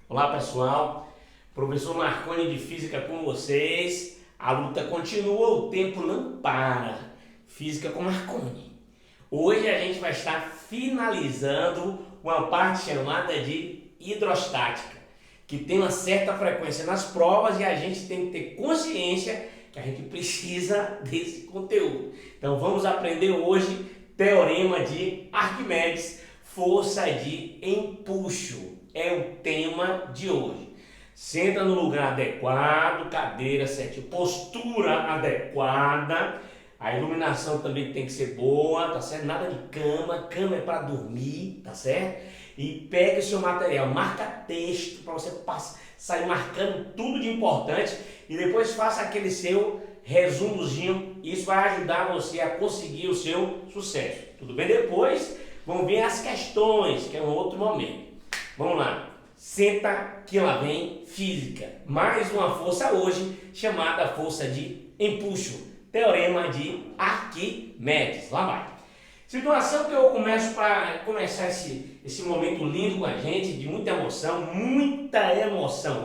Olá pessoal, professor Marconi de Física com vocês. A luta continua, o tempo não para. Física com Marconi. Hoje a gente vai estar finalizando uma parte chamada de hidrostática, que tem uma certa frequência nas provas e a gente tem que ter consciência que a gente precisa desse conteúdo. Então vamos aprender hoje teorema de Arquimedes, força de empuxo. É o tema de hoje. Senta no lugar adequado, cadeira certinho, postura adequada. A iluminação também tem que ser boa, tá certo? Nada de cama, cama é para dormir, tá certo? E pegue o seu material, marca texto para você sair marcando tudo de importante e depois faça aquele seu resumozinho. Isso vai ajudar você a conseguir o seu sucesso. Tudo bem? Depois vão vir as questões, que é um outro momento. Vamos lá, senta que lá vem física. Mais uma força hoje, chamada força de empuxo. Teorema de Arquimedes. Lá vai. Situação que eu começo para começar esse momento lindo com a gente, de muita emoção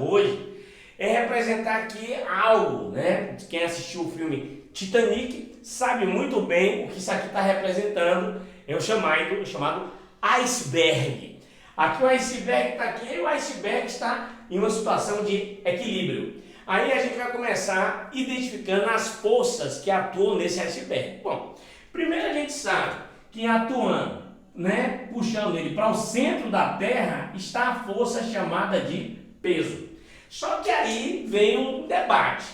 hoje, é representar aqui algo, né? Quem assistiu o filme Titanic sabe muito bem o que isso aqui está representando. É o chamado iceberg. Aqui o iceberg está aqui e o iceberg está em uma situação de equilíbrio. Aí a gente vai começar identificando as forças que atuam nesse iceberg. Bom, primeiro a gente sabe que atuando, né, puxando ele para o centro da Terra, está a força chamada de peso. Só que aí vem um debate.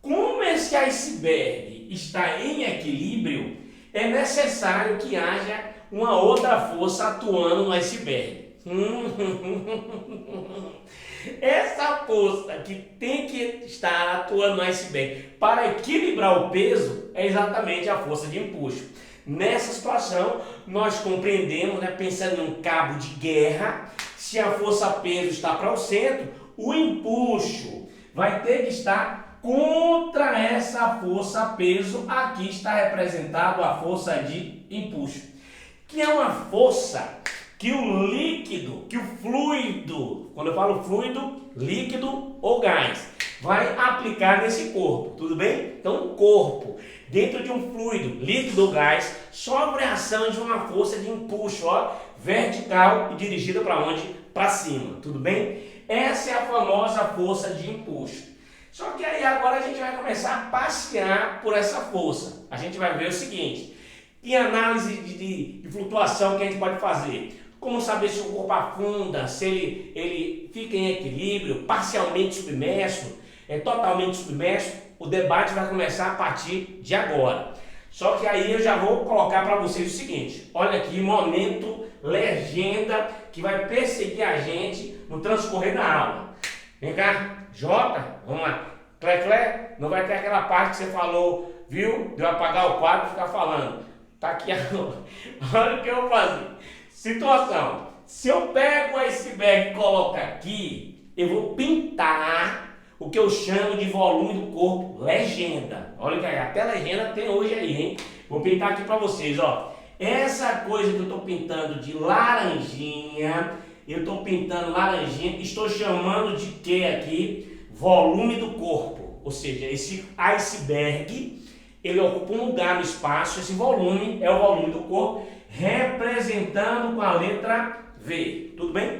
Como esse iceberg está em equilíbrio, é necessário que haja uma outra força atuando no iceberg. Essa força que tem que estar atuando no iceberg para equilibrar o peso é exatamente a força de empuxo. Nessa situação, nós compreendemos, né, pensando em um cabo de guerra, se a força peso está para o centro, o empuxo vai ter que estar contra essa força peso. Aqui está representado a força de empuxo, que é uma força que o líquido, que o fluido, quando eu falo fluido, líquido ou gás, vai aplicar nesse corpo, tudo bem? Então o corpo, dentro de um fluido, líquido ou gás, sofre a ação de uma força de empuxo, ó, vertical e dirigida para onde? Para cima, tudo bem? Essa é a famosa força de empuxo. Só que aí agora a gente vai começar a passear por essa força. A gente vai ver o seguinte, em análise de flutuação que a gente pode fazer. Como saber se o corpo afunda, se ele fica em equilíbrio, parcialmente submerso, totalmente submerso. O debate vai começar a partir de agora. Só que aí eu já vou colocar para vocês o seguinte. Olha aqui, momento, legenda, que vai perseguir a gente no transcorrer da aula. Vem cá, Jota, vamos lá. Clé, não vai ter aquela parte que você falou, viu? De eu apagar o quadro e ficar falando. Tá aqui agora. Olha o que eu vou fazer. Situação, se eu pego o iceberg e coloco aqui, eu vou pintar o que eu chamo de volume do corpo, legenda. Olha que até legenda tem hoje aí, hein? Vou pintar aqui para vocês, ó. Essa coisa que eu estou pintando de laranjinha, estou chamando de que aqui? Volume do corpo. Ou seja, esse iceberg, ele ocupa um lugar no espaço, esse volume é o volume do corpo, representando com a letra V, tudo bem?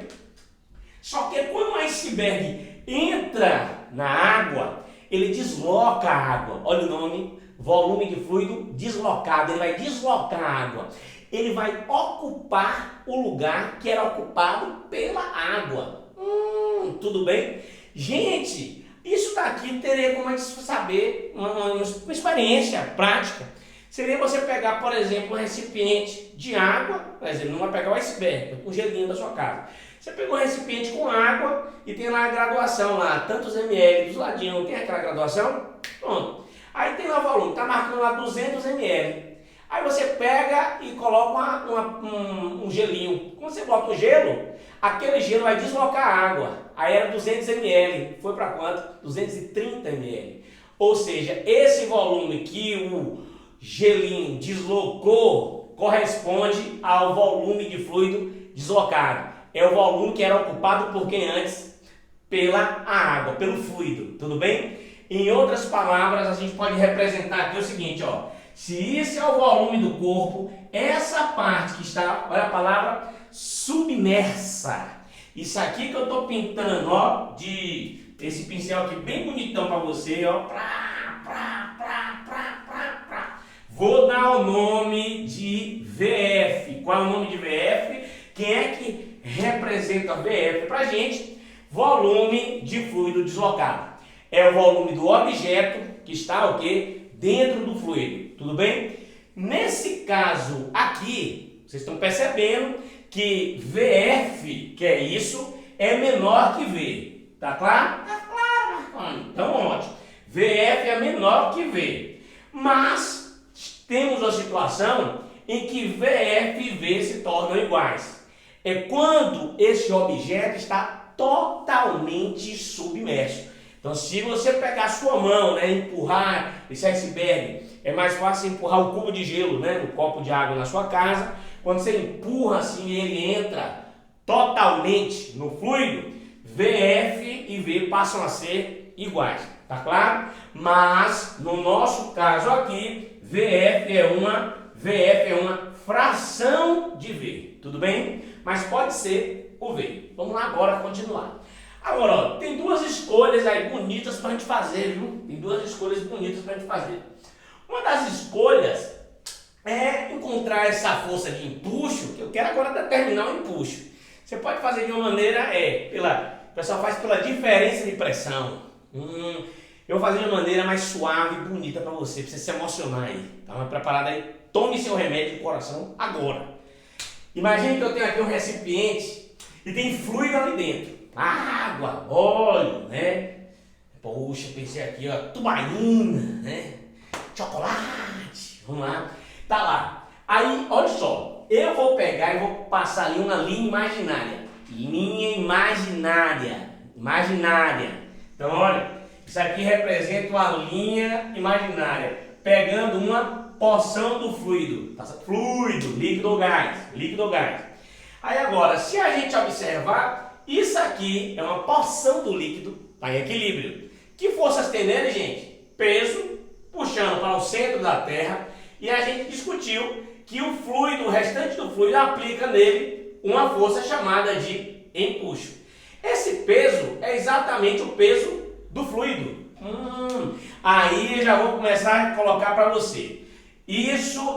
Só que quando o iceberg entra na água, ele desloca a água. Olha o nome, volume de fluido deslocado, ele vai deslocar a água. Ele vai ocupar o lugar que era ocupado pela água. Tudo bem? Gente, isso daqui teria como a gente saber uma experiência prática. Seria você pegar, por exemplo, um recipiente de água, por exemplo, não vai pegar o iceberg, um gelinho da sua casa. Você pegou um recipiente com água e tem lá a graduação, lá, tantos ml, dos ladinhos, não tem aquela graduação? Pronto. Aí tem lá o volume, está marcando lá 200 ml. Aí você pega e coloca um gelinho. Quando você bota o gelo, aquele gelo vai deslocar a água. Aí era 200 ml, foi para quanto? 230 ml. Ou seja, esse volume que o gelinho deslocou corresponde ao volume de fluido deslocado. É o volume que era ocupado por quem antes? pela água, pelo fluido, tudo bem? Em outras palavras, a gente pode representar aqui o seguinte, ó. Se esse é o volume do corpo, essa parte que está, olha a palavra, submersa. Isso aqui que eu estou pintando, ó, de esse pincel aqui bem bonitão para você, ó. Vou dar o nome de VF. Qual é o nome de VF? Quem é que representa VF para a gente? Volume de fluido deslocado. É o volume do objeto que está o quê? Dentro do fluido. Tudo bem? Nesse caso aqui, vocês estão percebendo que VF, que é isso, é menor que V. Tá claro? Tá claro, Marconi. Então, ótimo. VF é menor que V. Mas temos a situação em que VF e V se tornam iguais. É quando esse objeto está totalmente submerso. Então, se você pegar a sua mão, né, empurrar esse iceberg, é mais fácil empurrar o cubo de gelo, né, no copo de água na sua casa. Quando você empurra assim, ele entra totalmente no fluido, VF e V passam a ser iguais, tá claro? Mas, no nosso caso aqui, VF é uma fração de V, tudo bem? Mas pode ser o V. Vamos lá agora continuar. Agora, ó, tem duas escolhas aí bonitas para a gente fazer, viu? Tem duas escolhas bonitas para a gente fazer. Uma das escolhas é encontrar essa força de empuxo, que eu quero agora determinar o empuxo. Você pode fazer de uma maneira, o pessoal faz pela diferença de pressão. Eu vou fazer de uma maneira mais suave e bonita para você se emocionar aí. Tá mais preparado aí? Tome seu remédio de coração agora. Imagine que eu tenho aqui um recipiente e tem fluido ali dentro. Água, óleo, né? Poxa, pensei aqui, ó, tubaína, né? Chocolate, vamos lá. Tá lá. Aí, olha só, eu vou pegar e vou passar ali uma linha imaginária. Linha imaginária. Imaginária. Então, olha, isso aqui representa uma linha imaginária. Pegando uma porção do fluido. Fluido, líquido ou gás. Líquido ou gás. Aí agora, se a gente observar, isso aqui é uma porção do líquido, está em equilíbrio. Que forças tem nele, gente? Peso, puxando para o centro da Terra. E a gente discutiu que o fluido, o restante do fluido, aplica nele uma força chamada de empuxo. Esse peso é exatamente o peso do fluido. Aí eu já vou começar a colocar para você.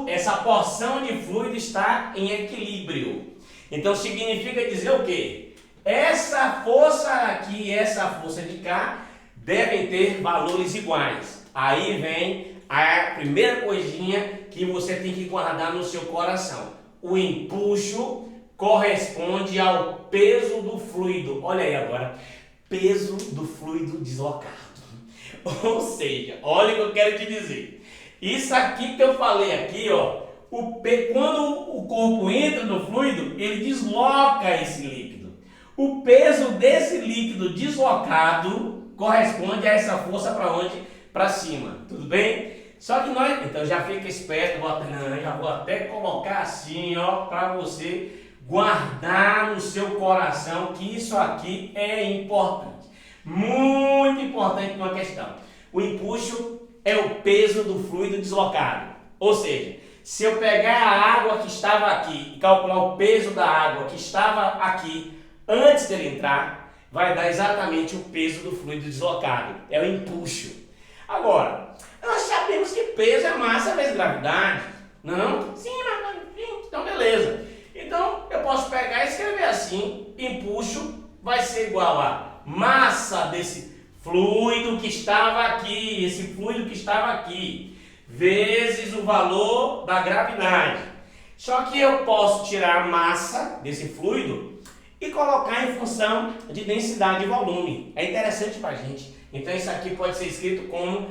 Essa porção de fluido está em equilíbrio. Então significa dizer o quê? Essa força aqui e essa força de cá devem ter valores iguais. Aí vem a primeira coisinha que você tem que guardar no seu coração. O empuxo corresponde ao peso do fluido. Olha aí agora, peso do fluido deslocado. Ou seja, olha o que eu quero te dizer. Isso aqui que eu falei aqui, ó, quando o corpo entra no fluido, ele desloca esse líquido. O peso desse líquido deslocado corresponde a essa força para onde? Para cima, tudo bem? Só que nós, então já fica esperto, já vou até colocar assim, ó, para você guardar no seu coração que isso aqui é importante. Muito importante uma questão. O empuxo é o peso do fluido deslocado. Ou seja, se eu pegar a água que estava aqui e calcular o peso da água que estava aqui antes dele entrar, vai dar exatamente o peso do fluido deslocado. É o empuxo. Agora, nós sabemos que peso é massa vezes gravidade. Não? Sim, mas então beleza. Então eu posso pegar e escrever assim: empuxo vai ser igual a massa desse fluido que estava aqui, esse fluido que estava aqui, vezes o valor da gravidade. Só que eu posso tirar a massa desse fluido e colocar em função de densidade e volume. É interessante para a gente. Então isso aqui pode ser escrito como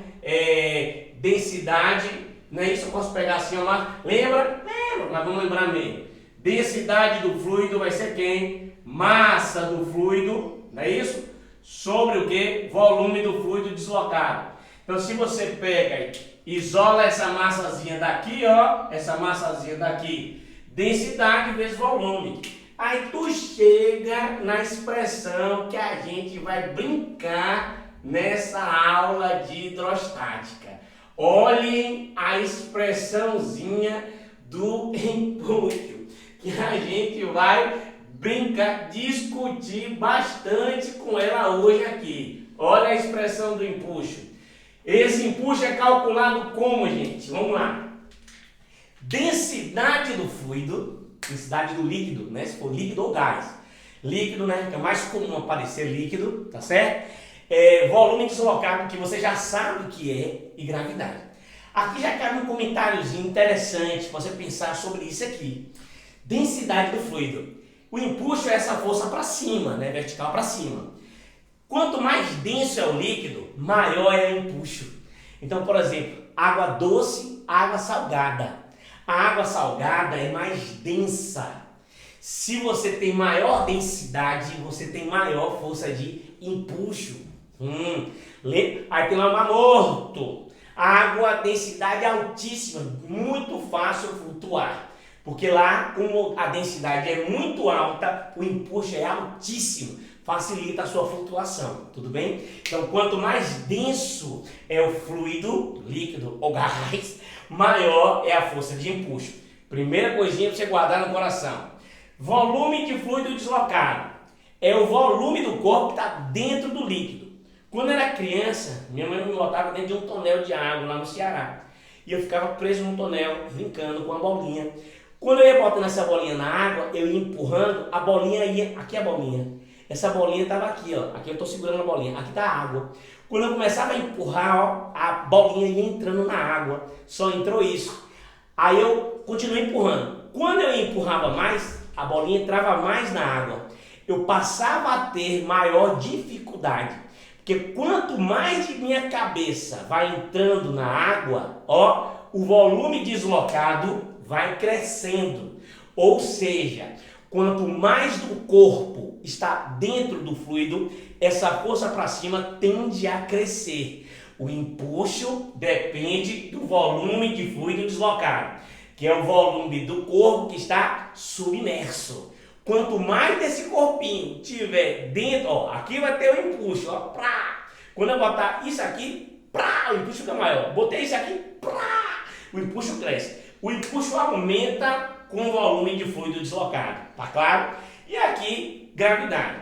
densidade, não é isso? Eu posso pegar assim, ó, lembra? Lembra, mas vamos lembrar mesmo. Densidade do fluido vai ser quem? Massa do fluido, não é isso? Sobre o que? Volume do fluido deslocado. Então se você pega e isola essa massazinha daqui, ó, essa massazinha daqui, densidade vezes volume. Aí tu chega na expressão que a gente vai brincar nessa aula de hidrostática. Olhem a expressãozinha do empuxo, que a gente vai brincar, discutir bastante com ela hoje aqui. Olha a expressão do empuxo. Esse empuxo é calculado como, gente? Vamos lá. Densidade do fluido, densidade do líquido, né? Se for líquido ou gás. Líquido, né? Que é mais comum aparecer líquido, tá certo? Volume deslocado, que você já sabe o que é, e gravidade. Aqui já cabe um comentáriozinho interessante para você pensar sobre isso aqui. Densidade do fluido. O empuxo é essa força para cima, né? Vertical para cima. Quanto mais denso é o líquido, maior é o empuxo. Então, por exemplo, água doce, água salgada. A água salgada é mais densa. Se você tem maior densidade, você tem maior força de empuxo. Aí tem lá o Mar Morto. Água, densidade altíssima, muito fácil flutuar. Porque lá, como a densidade é muito alta, o empuxo é altíssimo. Facilita a sua flutuação, tudo bem? Então, quanto mais denso é o fluido, líquido ou gás, maior é a força de empuxo. Primeira coisinha para você guardar no coração. Volume de fluido deslocado. É o volume do corpo que está dentro do líquido. Quando eu era criança, minha mãe me botava dentro de um tonel de água lá no Ceará. E eu ficava preso num tonel, brincando com a bolinha. Quando eu ia botando essa bolinha na água, eu ia empurrando, a bolinha ia... Aqui é a bolinha. Essa bolinha estava aqui, ó. Aqui eu estou segurando a bolinha. Aqui está a água. Quando eu começava a empurrar, ó, a bolinha ia entrando na água. Só entrou isso. Aí eu continuei empurrando. Quando eu empurrava mais, a bolinha entrava mais na água. Eu passava a ter maior dificuldade. Porque quanto mais de minha cabeça vai entrando na água, ó, o volume deslocado vai crescendo. Ou seja, quanto mais do corpo está dentro do fluido, essa força para cima tende a crescer. O empuxo depende do volume de fluido deslocado, que é o volume do corpo que está submerso. Quanto mais desse corpinho tiver dentro, ó, aqui vai ter o empuxo, ó, prá. Quando eu botar isso aqui, prá, o empuxo fica maior. Botei isso aqui, prá, o empuxo cresce. O empuxo aumenta com o volume de fluido deslocado, tá claro? E aqui, gravidade.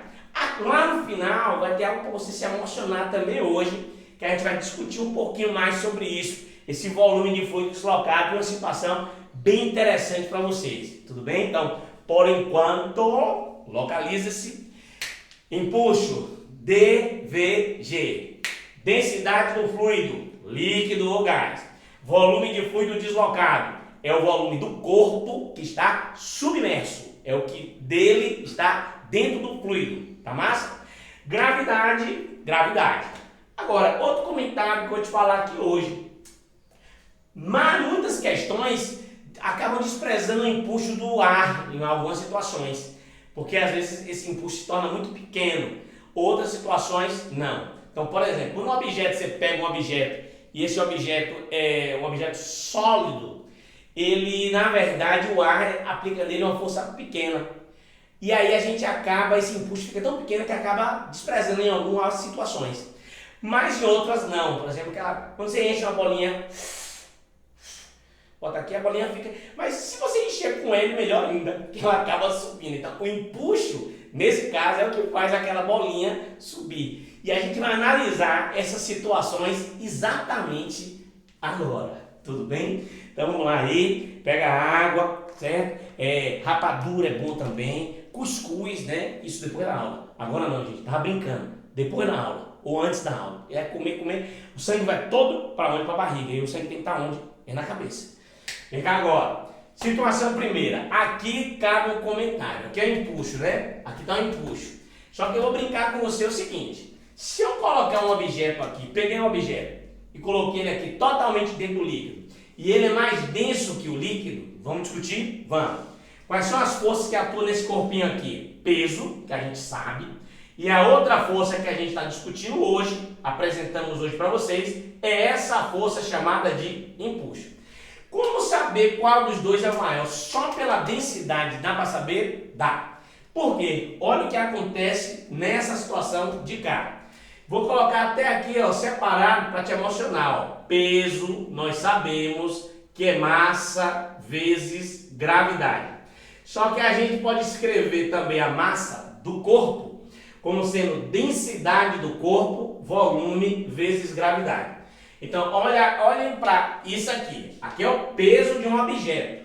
Lá no final vai ter algo para você se emocionar também hoje, que a gente vai discutir um pouquinho mais sobre isso, esse volume de fluido deslocado, uma situação bem interessante para vocês, tudo bem? Então, por enquanto, localiza-se, empuxo, DVG, densidade do fluido, líquido ou gás, volume de fluido deslocado, é o volume do corpo que está submerso, é o que dele está dentro do fluido, tá massa? Gravidade, gravidade. Agora, outro comentário que eu vou te falar aqui hoje, mas muitas questões acabam desprezando o empuxo do ar em algumas situações, porque às vezes esse empuxo se torna muito pequeno, outras situações não. Então, por exemplo, quando um objeto, você pega um objeto e esse objeto é um objeto sólido, ele, na verdade, o ar aplica nele uma força pequena. E aí a gente acaba, esse empuxo fica tão pequeno que acaba desprezando em algumas situações. Mas em outras não. Por exemplo, quando você enche uma bolinha, bota aqui, a bolinha fica... Mas se você encher com ele, melhor ainda, que ela acaba subindo. Então, o empuxo, nesse caso, é o que faz aquela bolinha subir. E a gente vai analisar essas situações exatamente agora. Tudo bem? Então, vamos lá aí. Pega a água, certo? Rapadura é bom também. Cuscuz, né? Isso depois da aula. Agora não, gente. Tava brincando. Depois da aula. Ou antes da aula. É comer. O sangue vai todo para onde? Para a barriga. E o sangue tem que estar onde? É na cabeça. Vem cá agora. Situação primeira. Aqui cabe um comentário. Aqui é o empuxo, né? Aqui está o empuxo. Só que eu vou brincar com você o seguinte. Se eu colocar um objeto aqui, peguei um objeto e coloquei ele aqui totalmente dentro do líquido, e ele é mais denso que o líquido, vamos discutir? Vamos. Quais são as forças que atuam nesse corpinho aqui? Peso, que a gente sabe. E a outra força que a gente está discutindo hoje, apresentamos hoje para vocês, é essa força chamada de empuxo. Como saber qual dos dois é o maior? Só pela densidade dá para saber? Dá. Por quê? Olha o que acontece nessa situação de cá. Vou colocar até aqui, ó, separado para te emocionar. Ó. Peso, nós sabemos que é massa vezes gravidade. Só que a gente pode escrever também a massa do corpo como sendo densidade do corpo, volume vezes gravidade. Então, olhem para isso aqui. Aqui é o peso de um objeto.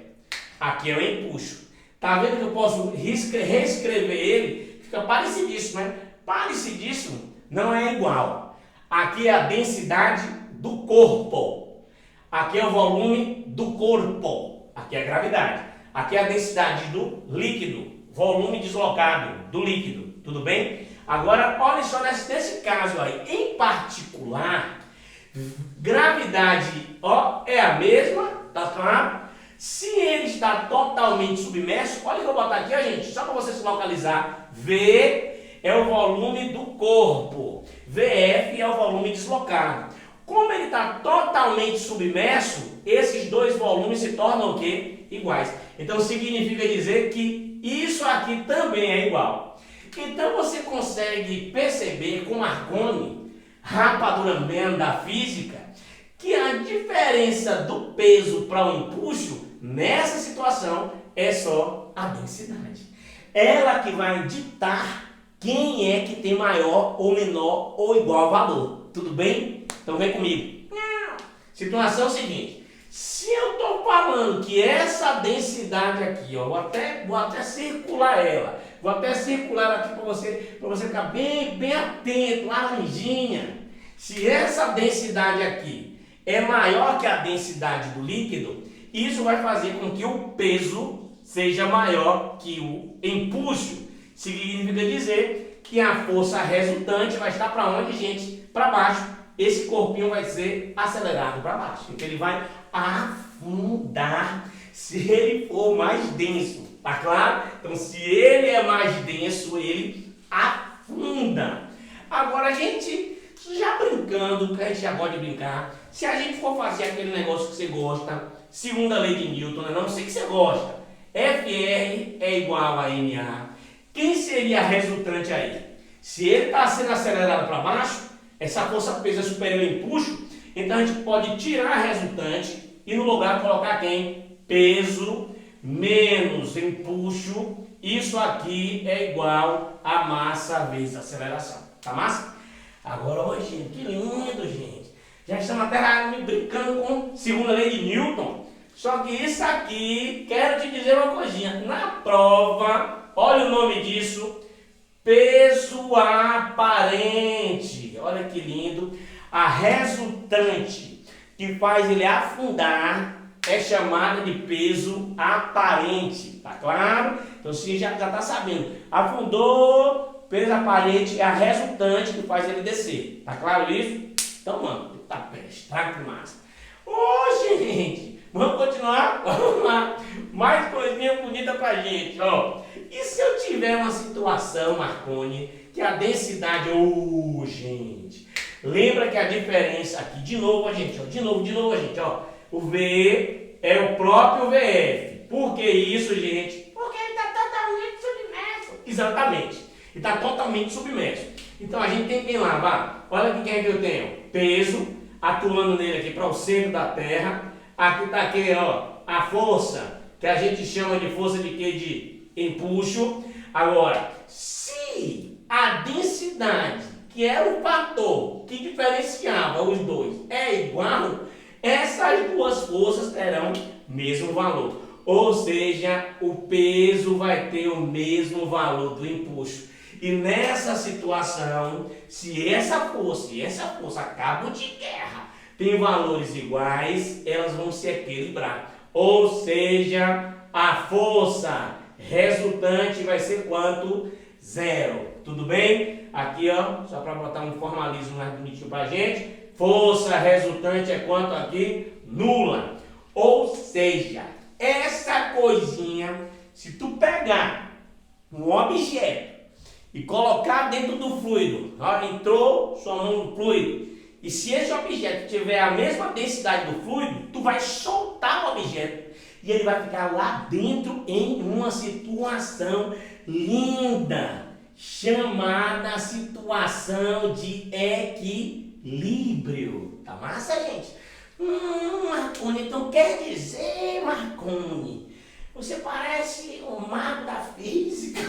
Aqui é o empuxo. Tá vendo que eu posso reescrever ele? Fica parecidíssimo, né? Parecidíssimo não é igual. Aqui é a densidade do corpo. Aqui é o volume do corpo. Aqui é a gravidade. Aqui é a densidade do líquido. Volume deslocado do líquido. Tudo bem? Agora, olha só nesse caso aí. Em particular, gravidade, ó, é a mesma, tá claro? Se ele está totalmente submerso, olha o que eu vou botar aqui, ó, gente, só para você se localizar. V é o volume do corpo, VF é o volume deslocado. Como ele está totalmente submerso, esses dois volumes se tornam o quê? Iguais. Então significa dizer que isso aqui também é igual. Então você consegue perceber com Marconi, rapadura mesmo da física, que a diferença do peso para o empuxo, nessa situação, é só a densidade. Ela que vai ditar quem é que tem maior ou menor ou igual valor. Tudo bem? Então vem comigo. Situação seguinte. Se eu estou falando que essa densidade aqui, ó, vou até circular ela. Vou até circular aqui para você ficar bem atento, laranjinha. Se essa densidade aqui é maior que a densidade do líquido, isso vai fazer com que o peso seja maior que o empuxo. Significa dizer que a força resultante vai estar para onde, gente? Para baixo. Esse corpinho vai ser acelerado para baixo. Então ele vai afundar se ele for mais denso. Tá claro? Então se ele é mais denso, ele afunda. Agora a gente, já brincando, que a gente já pode brincar, se a gente for fazer aquele negócio que você gosta, segunda lei de Newton, né? Não sei que você gosta, FR é igual a NA. Quem seria a resultante aí? Se ele está sendo acelerado para baixo, essa força peso é superior ao empuxo, então a gente pode tirar a resultante e no lugar colocar quem? Peso menos empuxo. Isso aqui é igual a massa vezes aceleração. Tá massa? Agora, ó, gente, que lindo, gente. Já estamos até brincando com segunda lei de Newton. Só que isso aqui, quero te dizer uma coisinha. Na prova, olha o nome disso. Peso aparente. Olha que lindo. A resultante que faz ele afundar é chamada de peso aparente. Tá claro? Então você já está sabendo. Afundou, peso aparente é a resultante que faz ele descer. Tá claro isso? Então, mano, tá peste. Tá que massa. Ô, gente, vamos continuar? Vamos lá. Mais coisinha bonita pra gente, ó. E se eu tiver uma situação, Marconi, que a densidade... Ô, gente, lembra que a diferença aqui, de novo, gente, ó, de novo, gente, ó. O V é o próprio VF. Por que isso, gente? Porque ele está totalmente submerso. Exatamente. Ele está totalmente submerso. Então a gente tem que ir lá, vá. Olha aqui quem é que eu tenho. Peso, atuando nele aqui para o centro da Terra. Aqui está aqui, ó, a força, que a gente chama de força de quê? De empuxo. Agora, se a densidade, que era o fator que diferenciava os dois, é igual, essas duas forças terão mesmo valor. Ou seja, o peso vai ter o mesmo valor do empuxo. E nessa situação, se essa força e essa força, cabo de guerra, tem valores iguais, elas vão se equilibrar. Ou seja, a força resultante vai ser quanto? Zero. Tudo bem? Aqui, ó, só para botar um formalismo mais bonitinho pra gente. Força resultante é quanto aqui? Nula. Ou seja, essa coisinha, se tu pegar um objeto e colocar dentro do fluido, ó, entrou sua mão no fluido, e se esse objeto tiver a mesma densidade do fluido, tu vai soltar o objeto. E ele vai ficar lá dentro em uma situação linda, chamada situação de equilíbrio. Tá massa, gente? Marconi, então quer dizer, Marconi, você parece um mago da física.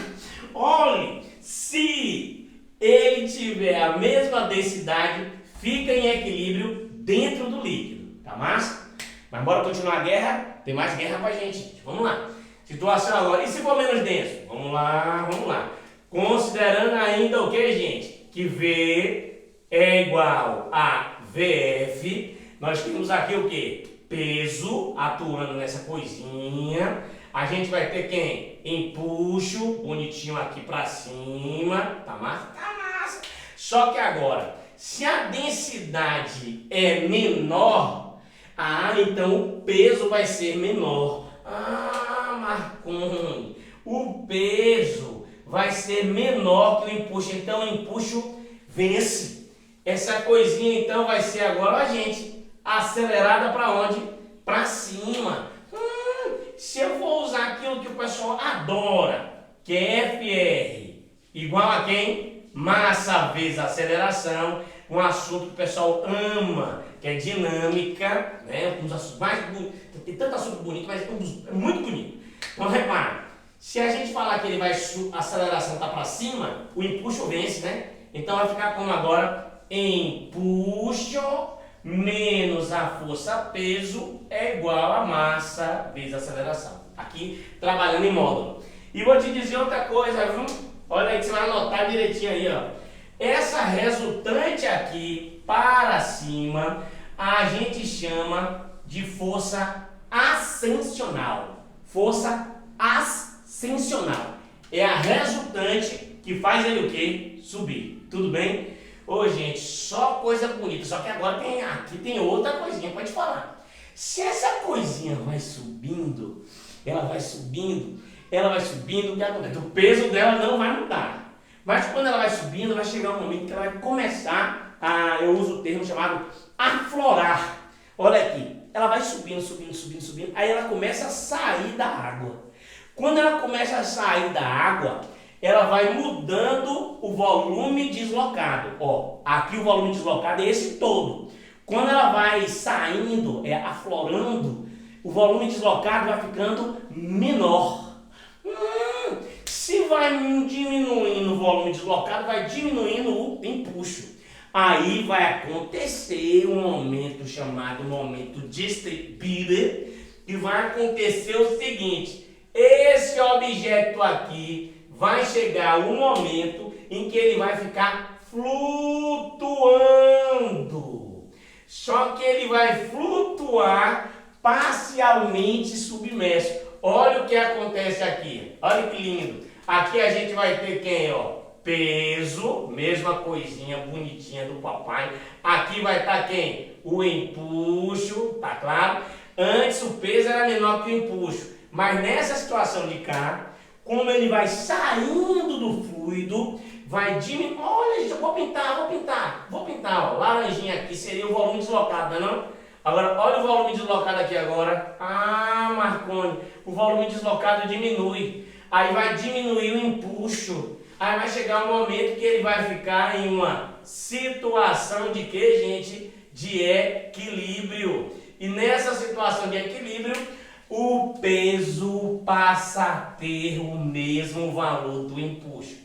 Olhe, se ele tiver a mesma densidade, fica em equilíbrio dentro do líquido. Tá massa? Mas bora continuar a guerra? Tem mais guerra pra gente. Vamos lá. Situação agora. E se for menos denso? Vamos lá, vamos lá. Considerando ainda o que, gente? Que V é igual a VF. Nós temos aqui o que? Peso atuando nessa coisinha. A gente vai ter quem? Empuxo, bonitinho aqui pra cima. Tá massa? Tá massa. Só que agora, se a densidade é menor, então o peso vai ser menor. Marconi, o peso vai ser menor que o empuxo. Então o empuxo vence. Essa coisinha então vai ser agora, gente, acelerada para onde? Para cima. Se eu vou usar aquilo que o pessoal adora, que é FR, igual a quem? Massa vezes aceleração, um assunto que o pessoal ama, que é dinâmica, né? Um dos assuntos mais bonitos, tem tanto assunto bonito, mas é muito bonito. Então repara, se a gente falar que ele vai, a aceleração está para cima, o empuxo vence, né? Então vai ficar como agora? Empuxo menos a força peso é igual a massa vezes aceleração. Aqui trabalhando em módulo. E vou te dizer outra coisa, viu? Olha aí que você vai anotar direitinho aí, ó. Essa resultante aqui para cima a gente chama de força ascensional. Força ascensional. É a resultante que faz ele o quê? Subir. Tudo bem? Ô, gente, só coisa bonita. Só que agora aqui tem outra coisinha para te falar. Se essa coisinha vai subindo, ela vai subindo, o que acontece? O peso dela não vai mudar. Mas quando ela vai subindo, vai chegar um momento que ela vai começar eu uso o termo chamado aflorar. Olha aqui, ela vai subindo, aí ela começa a sair da água. Quando ela começa a sair da água, ela vai mudando o volume deslocado. Ó, aqui o volume deslocado é esse todo. Quando ela vai saindo, aflorando, o volume deslocado vai ficando menor. Se vai diminuindo o volume deslocado, vai diminuindo o empuxo. Aí vai acontecer um momento chamado momento distributed, e vai acontecer o seguinte: esse objeto aqui vai chegar um momento em que ele vai ficar flutuando. Só que ele vai flutuar parcialmente submerso. Olha o que acontece aqui. Olha que lindo. Aqui a gente vai ter quem, ó? Peso, mesma coisinha bonitinha do papai. Aqui vai estar quem? O empuxo, tá claro? Antes o peso era menor que o empuxo. Mas nessa situação de cá, como ele vai saindo do fluido, vai diminuir. Olha, gente, eu vou pintar, ó. Laranjinha aqui seria o volume deslocado, não é não? Agora, olha o volume deslocado aqui agora. Marconi, o volume deslocado diminui. Aí vai diminuir o empuxo. Aí vai chegar um momento que ele vai ficar em uma situação de quê, gente? De equilíbrio. E nessa situação de equilíbrio, o peso passa a ter o mesmo valor do empuxo.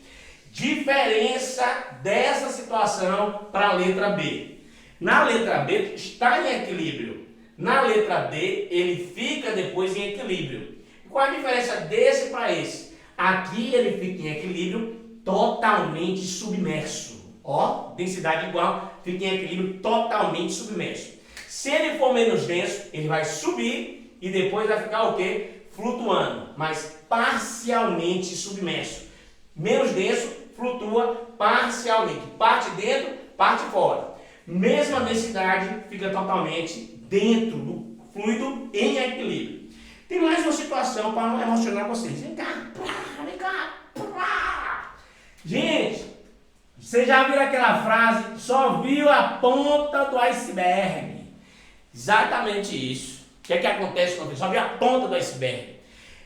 Diferença dessa situação para a letra B. Na letra B está em equilíbrio. Na letra D ele fica depois em equilíbrio. Qual a diferença desse para esse? Aqui ele fica em equilíbrio totalmente submerso. Ó, densidade igual, fica em equilíbrio totalmente submerso. Se ele for menos denso, ele vai subir e depois vai ficar o quê? Flutuando, mas parcialmente submerso. Menos denso, flutua parcialmente. Parte dentro, parte fora. Mesma densidade, fica totalmente dentro do fluido em equilíbrio. Tem mais uma situação para emocionar vocês. Vem cá, vem cá. Gente, você já viu aquela frase, só viu a ponta do iceberg? Exatamente isso. que é que acontece quando eu só vi a ponta do iceberg?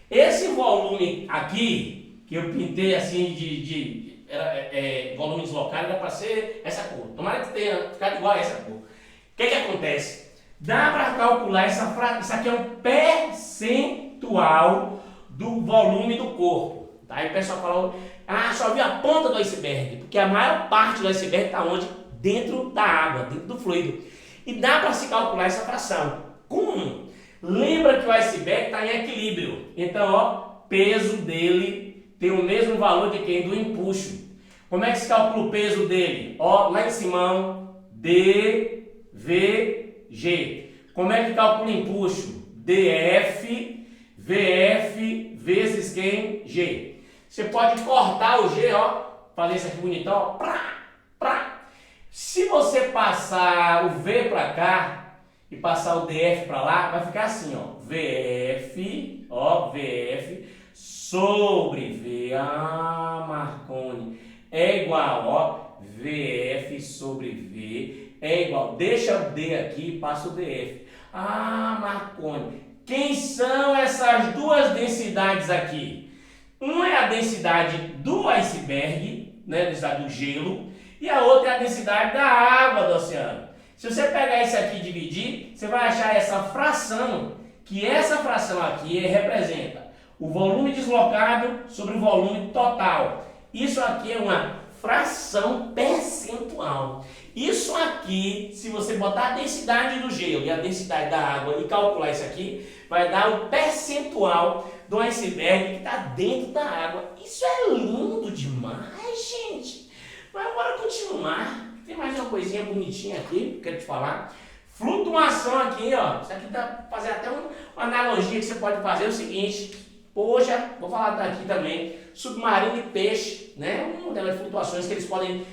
Esse volume aqui, que eu pintei assim volume deslocado, era para ser essa cor. Tomara que tenha ficado igual a essa cor. O que é que acontece? Dá para calcular isso aqui é um percentual do volume do corpo. Tá? Aí o pessoal falou, só vi a ponta do iceberg, porque a maior parte do iceberg está onde? Dentro da água, dentro do fluido. E dá para se calcular essa fração. Como? Lembra que o iceberg está em equilíbrio. Então, ó, peso dele tem o mesmo valor de quem? Do empuxo. Como é que se calcula o peso dele? Ó, lá em cima, dVg. Como é que calcula o empuxo? dF, VF vezes quem? G. Você pode cortar o G, ó, fazer isso aqui bonitão, ó, Se você passar o V para cá e passar o DF para lá, vai ficar assim, ó, VF sobre V, Marconi, é igual, ó, VF sobre V é igual, deixa o D aqui e passa o DF. Marconi, quem são essas duas densidades aqui? Uma é a densidade do iceberg, né, a densidade do gelo, e a outra é a densidade da água do oceano. Se você pegar isso aqui e dividir, você vai achar essa fração, que essa fração aqui representa o volume deslocado sobre o volume total. Isso aqui é uma fração percentual. Isso aqui, se você botar a densidade do gelo e a densidade da água e calcular isso aqui, vai dar o percentual do iceberg que está dentro da água. Isso é lindo demais, gente. Mas bora continuar. Tem mais uma coisinha bonitinha aqui que eu quero te falar. Flutuação aqui, ó. Isso aqui dá para fazer até uma analogia que você pode fazer. É o seguinte. Poxa, vou falar daqui também. Submarino e peixe, né? Uma das flutuações que eles podem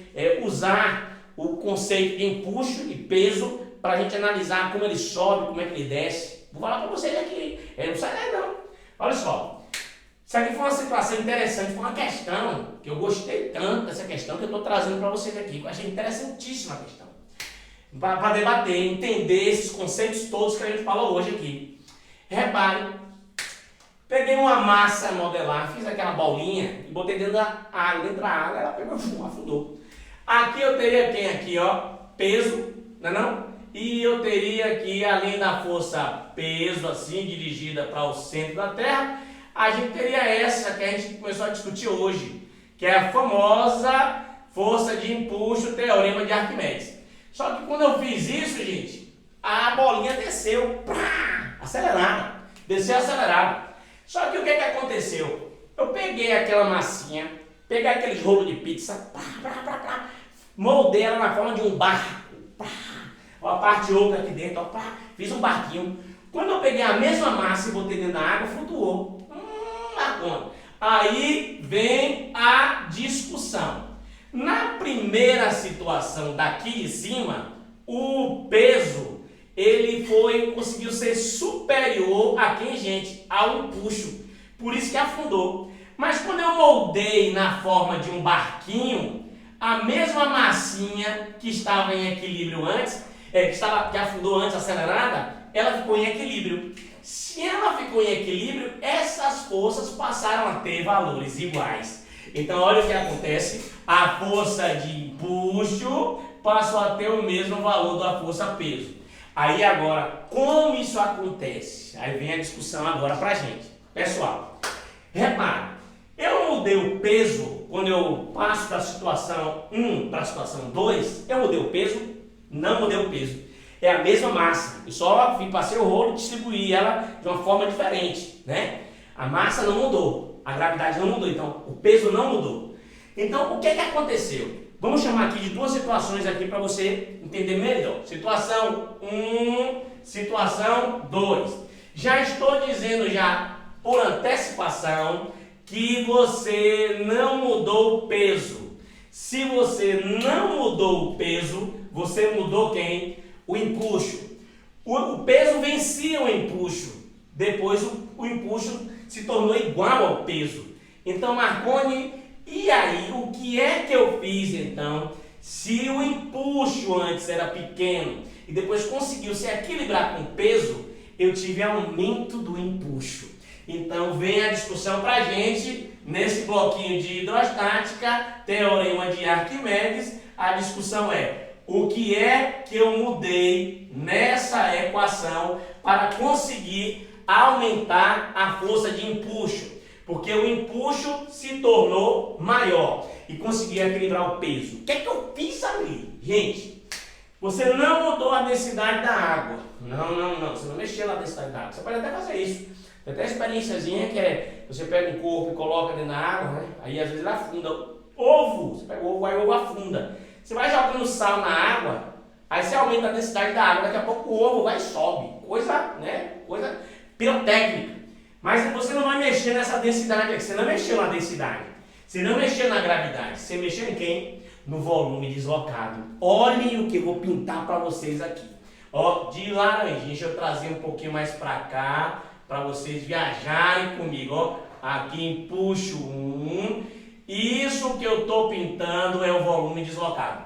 usar o conceito de empuxo e peso para a gente analisar como ele sobe, como é que ele desce. Vou falar para vocês aqui. Não sai daí não. Olha só. Isso aqui foi uma situação interessante, foi uma questão que eu gostei tanto dessa questão que eu estou trazendo para vocês aqui, que eu achei interessantíssima a questão. Para debater, entender esses conceitos todos que a gente falou hoje aqui. Repare, peguei uma massa modelar, fiz aquela bolinha e botei dentro da água, ela pegou, afundou. Aqui eu teria quem aqui, ó, peso, não é não? E eu teria aqui, além da força peso, assim, dirigida para o centro da Terra, a gente teria essa que a gente começou a discutir hoje, que é a famosa força de empuxo, teorema de Arquimedes. Só que quando eu fiz isso, gente, a bolinha desceu, acelerada, desceu acelerada. Só que o que aconteceu? Eu peguei aquela massinha, peguei aqueles rolos de pizza, moldei ela na forma de um barco, a parte oca aqui dentro, fiz um barquinho. Quando eu peguei a mesma massa e botei dentro da água, flutuou. Aí vem a discussão. Na primeira situação daqui de cima, o peso ele conseguiu ser superior a quem, gente? Ao empuxo. Por isso que afundou. Mas quando eu moldei na forma de um barquinho, a mesma massinha que estava em equilíbrio antes, que afundou antes acelerada, ela ficou em equilíbrio. Se ela ficou em equilíbrio, essas forças passaram a ter valores iguais. Então, olha o que acontece. A força de empuxo passou a ter o mesmo valor da força peso. Aí agora, como isso acontece? Aí vem a discussão agora pra gente. Pessoal, repara, eu mudei o peso quando eu passo da situação 1 para a situação 2, eu mudei o peso? Não mudei o peso. É a mesma massa, eu só passei o rolo e distribuí ela de uma forma diferente, né? A massa não mudou, a gravidade não mudou, então o peso não mudou. Então o que aconteceu? Vamos chamar aqui de duas situações aqui para você entender melhor. Situação 1, situação 2. Já estou dizendo já por antecipação que você não mudou o peso. Se você não mudou o peso, você mudou quem? O empuxo. O peso vencia o empuxo. Depois o empuxo se tornou igual ao peso. Então, Marconi, e aí? O que é que eu fiz então? Se o empuxo antes era pequeno e depois conseguiu se equilibrar com o peso, eu tive aumento do empuxo. Então vem a discussão para a gente, nesse bloquinho de hidrostática, teorema de Arquimedes, a discussão é: o que é que eu mudei nessa equação para conseguir aumentar a força de empuxo? Porque o empuxo se tornou maior e consegui equilibrar o peso. O que é que eu fiz ali? Gente, você não mudou a densidade da água. Não. Você não mexeu na densidade da água. Você pode até fazer isso. Tem até a experiênciazinha que é: você pega um corpo e coloca dentro da água, né? Aí às vezes ele afunda. Ovo, você pega o ovo, aí o ovo afunda. Você vai jogando sal na água, aí você aumenta a densidade da água, daqui a pouco o ovo vai e sobe. Coisa pirotécnica. Mas você não vai mexer nessa densidade aqui. Você não mexeu na densidade. Você não mexeu na gravidade. Você mexeu em quem? No volume deslocado. Olhem o que eu vou pintar para vocês aqui. Ó, de laranjinha, deixa eu trazer um pouquinho mais para cá, para vocês viajarem comigo. Ó, aqui empuxo 1. Isso que eu estou pintando é o volume deslocado.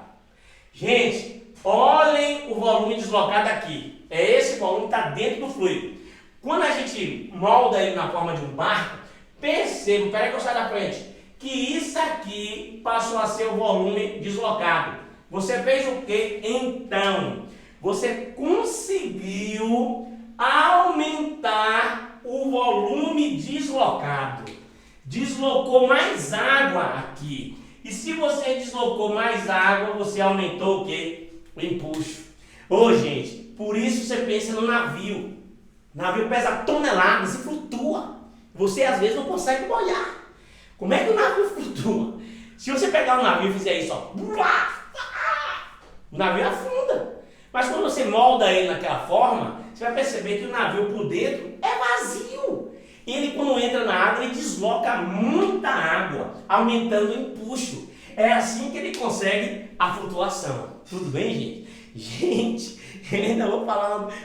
Gente, olhem o volume deslocado aqui. É esse volume que está dentro do fluido. Quando a gente molda ele na forma de um barco, perceba, peraí que eu saio da frente, que isso aqui passou a ser o volume deslocado. Você fez o quê? Então, você conseguiu aumentar o volume deslocado. Deslocou mais água aqui. E se você deslocou mais água, você aumentou o quê? O empuxo. Ô, gente, por isso você pensa no navio. O navio pesa toneladas e flutua. Você às vezes não consegue boiar. Como é que o navio flutua? Se você pegar o navio e fizer isso, ó, o navio afunda. Mas quando você molda ele naquela forma, você vai perceber que o navio por dentro é vazio. E ele, quando entra na água, ele desloca muita água, aumentando o empuxo. É assim que ele consegue a flutuação. Tudo bem, gente? Gente, eu ainda vou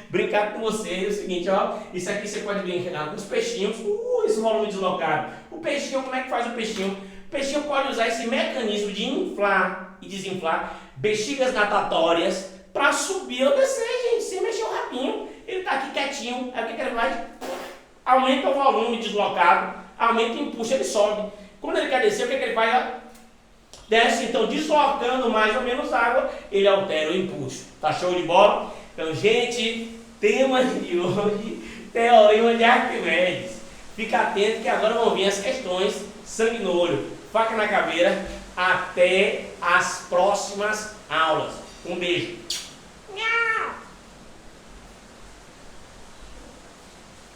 brincar com vocês o seguinte, ó. Isso aqui você pode brincar com os peixinhos. Esse volume deslocado. O peixinho, como é que faz o peixinho? O peixinho pode usar esse mecanismo de inflar e desinflar bexigas natatórias para subir ou descer, gente, sem mexer o rabinho. Ele está aqui quietinho. Aí o que ele faz? Aumenta o volume deslocado, aumenta o empuxo, ele sobe. Quando ele quer descer, o que ele faz? Desce, então, deslocando mais ou menos água, ele altera o empuxo. Tá show de bola? Então, gente, tema de hoje, teorema de Arquimedes. Fica atento que agora vão vir as questões sangue no olho, faca na caveira. Até as próximas aulas. Um beijo.